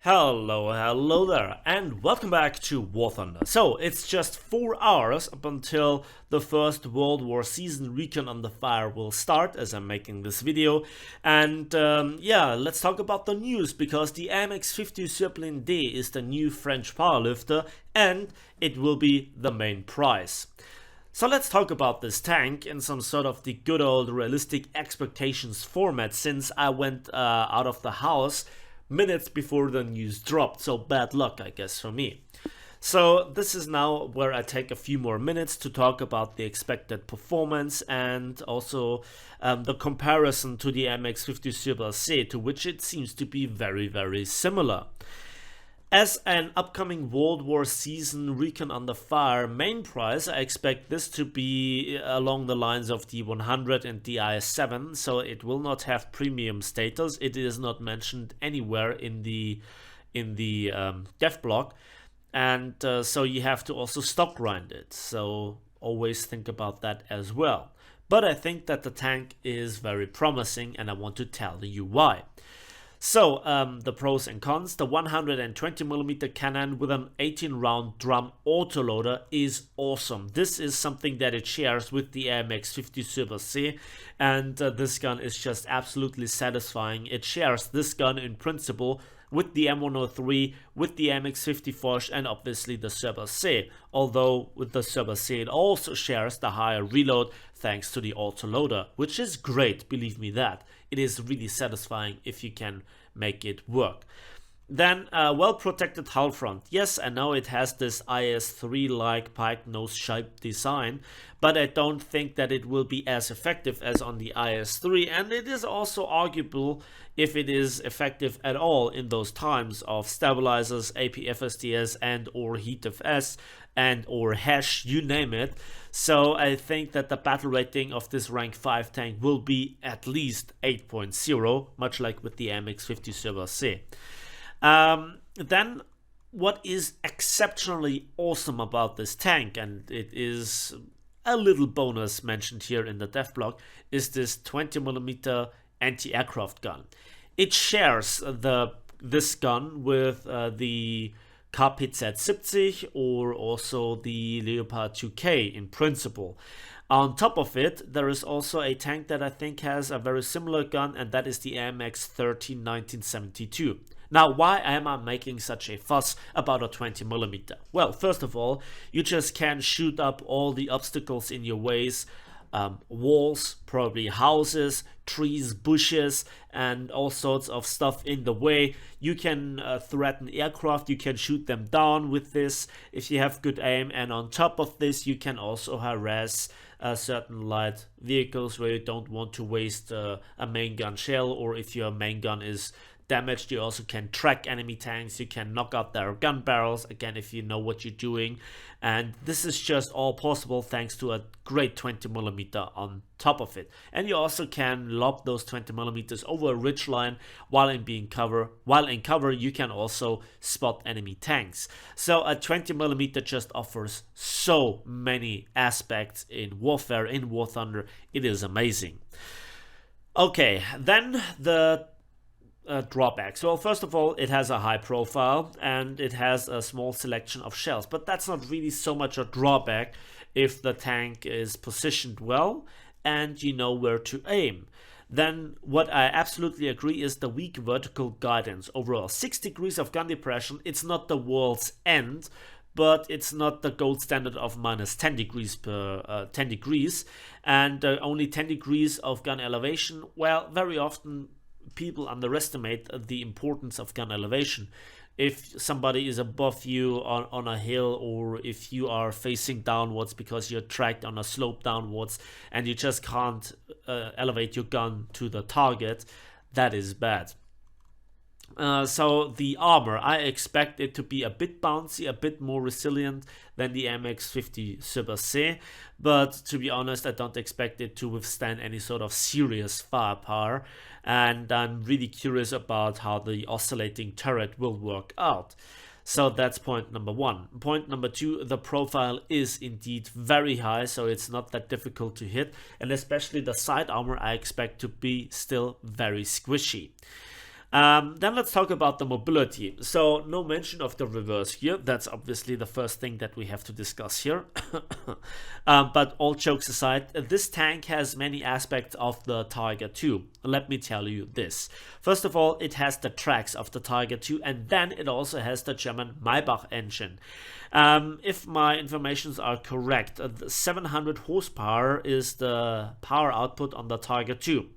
Hello there, and welcome back to War Thunder. So, it's just 4 hours up until the first World War season Recon Under Fire will start as I'm making this video. And yeah, let's talk about the news, because the AMX-50 Surblindé is the new French powerlifter, and it will be the main prize. So let's talk about this tank in some sort of the good old realistic expectations format, since I went out of the house minutes before the news dropped, so bad luck, I guess, for me. So this is now where I take a few more minutes to talk about the expected performance and also the comparison to the AMX-50 Surbaisse, to which it seems to be very similar. As an upcoming World War season Recon Under Fire main prize, I expect this to be along the lines of the 100 and the IS-7, so it will not have premium status. It is not mentioned anywhere in the dev block, and so you have to also stock grind it, so always think about that as well. But I think that the tank is very promising, and I want to tell you why. So, the pros and cons. The 120mm cannon with an 18-round drum autoloader is awesome. This is something that it shares with the AMX-50 Surbaisse, and this gun is just absolutely satisfying. It shares this gun in principle with the M103, with the AMX-50 Foch, and obviously the Surbaisse. Although with the Surbaisse it also shares the higher reload thanks to the autoloader, which is great, believe me that. It is really satisfying if you can make it work. Then, well-protected hull front. Yes, I know it has this IS-3-like pike nose shape design, but I don't think that it will be as effective as on the IS-3, and it is also arguable if it is effective at all in those times of stabilizers, APFSDS, and or HeatFS, and or hash, you name it. So I think that the battle rating of this rank 5 tank will be at least 8.0, much like with the AMX-50 Surbaisse. Then what is exceptionally awesome about this tank, and it is a little bonus mentioned here in the dev block, is this 20mm anti-aircraft gun. It shares this gun with the KPZ-70 or also the Leopard 2K in principle. On top of it, there is also a tank that I think has a very similar gun, and that is the AMX-30 1972. Now, why am I making such a fuss about a 20mm? Well, first of all, you just can shoot up all the obstacles in your ways. Walls, probably houses, trees, bushes, and all sorts of stuff in the way. You can threaten aircraft, you can shoot them down with this if you have good aim, and on top of this you can also harass certain light vehicles where you don't want to waste a main gun shell, or if your main gun is damaged, you also can track enemy tanks, you can knock out their gun barrels, again, if you know what you're doing. And this is just all possible thanks to a great 20mm on top of it. And you also can lob those 20mm over a ridgeline while in cover you can also spot enemy tanks. So a 20mm just offers so many aspects in warfare, in War Thunder. It is amazing. Okay, then the drawbacks. Well, first of all, it has a high profile and it has a small selection of shells, but that's not really so much a drawback if the tank is positioned well and you know where to aim. Then what I absolutely agree is the weak vertical guidance. Overall, 6 degrees of gun depression, it's not the world's end, but it's not the gold standard of minus 10 degrees per 10 degrees, and only 10 degrees of gun elevation. Well, very often people underestimate the importance of gun elevation. If somebody is above you on a hill, or if you are facing downwards because you're tracked on a slope downwards and you just can't elevate your gun to the target, that is bad. So the armor, I expect it to be a bit bouncy, a bit more resilient than the AMX-50 Surbaisse, but to be honest, I don't expect it to withstand any sort of serious firepower, and I'm really curious about how the oscillating turret will work out. So that's point number one. Point number two, the profile is indeed very high, so it's not that difficult to hit, and especially the side armor I expect to be still very squishy. Then let's talk about the mobility. So no mention of the reverse here. That's obviously the first thing that we have to discuss here. But all jokes aside, this tank has many aspects of the Tiger 2. Let me tell you this. First of all, it has the tracks of the Tiger 2, and then it also has the German Maybach engine. If my informations are correct, 700 horsepower is the power output on the Tiger 2.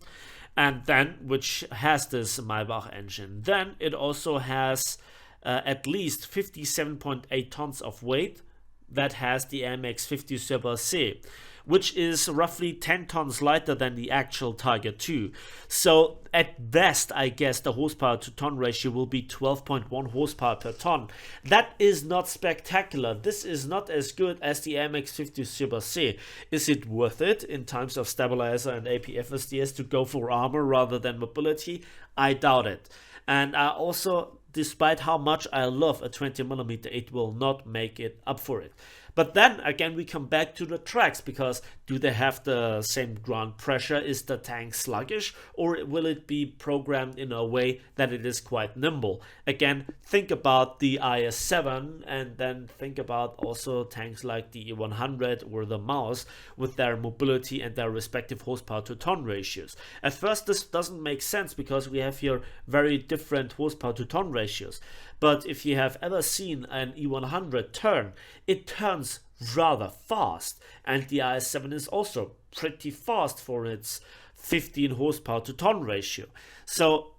And then, which has this Maybach engine. Then it also has at least 57.8 tons of weight that has the AMX-50 Surbaisse, which is roughly 10 tons lighter than the actual Tiger 2. So at best, I guess the horsepower to ton ratio will be 12.1 horsepower per ton. That is not spectacular. This is not as good as the AMX-50 Surbaisse. Is it worth it in times of stabilizer and APFSDS to go for armor rather than mobility? I doubt it. And I also, despite how much I love a 20mm, it will not make it up for it. But then again, we come back to the tracks, because do they have the same ground pressure? Is the tank sluggish, or will it be programmed in a way that it is quite nimble? Again, think about the IS-7, and then think about also tanks like the E100 or the Maus with their mobility and their respective horsepower to ton ratios. At first, this doesn't make sense because we have here very different horsepower to ton ratios. But if you have ever seen an E100 turn, it turns rather fast, and the IS-7 is also pretty fast for its 15 horsepower to ton ratio. So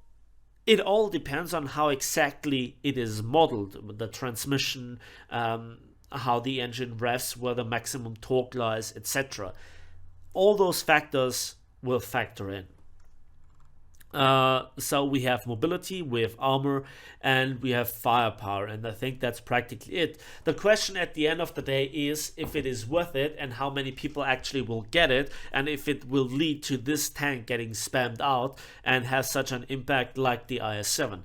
it all depends on how exactly it is modeled, the transmission, how the engine revs, where the maximum torque lies, etc. All those factors will factor in. So we have mobility, we have armor, and we have firepower, and I think that's practically it. The question at the end of the day is if it is worth it and how many people actually will get it, and if it will lead to this tank getting spammed out and have such an impact like the IS-7.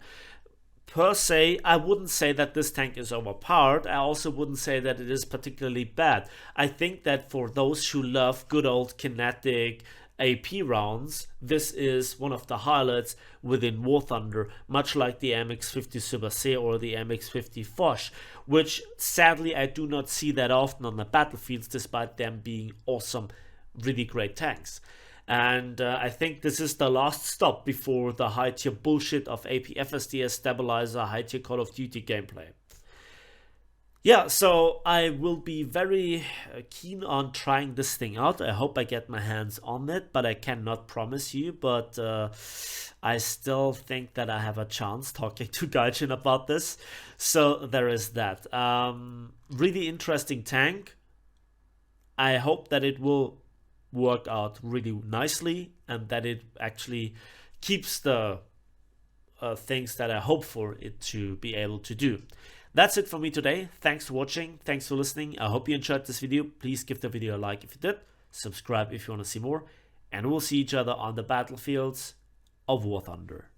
Per se, I wouldn't say that this tank is overpowered. I also wouldn't say that it is particularly bad. I think that for those who love good old kinetic AP rounds, this is one of the highlights within War Thunder, much like the AMX-50 Surbaisse or the AMX-50 Foch, which sadly I do not see that often on the battlefields, despite them being awesome, really great tanks. And I think this is the last stop before the high-tier bullshit of APFSDS stabilizer, high-tier Call of Duty gameplay. Yeah, so I will be very keen on trying this thing out. I hope I get my hands on it, but I cannot promise you. But I still think that I have a chance talking to Gaijin about this. So there is that. Really interesting tank. I hope that it will work out really nicely and that it actually keeps the things that I hope for it to be able to do. That's it for me today. Thanks for watching. Thanks for listening. I hope you enjoyed this video. Please give the video a like if you did. Subscribe if you want to see more. And we'll see each other on the battlefields of War Thunder.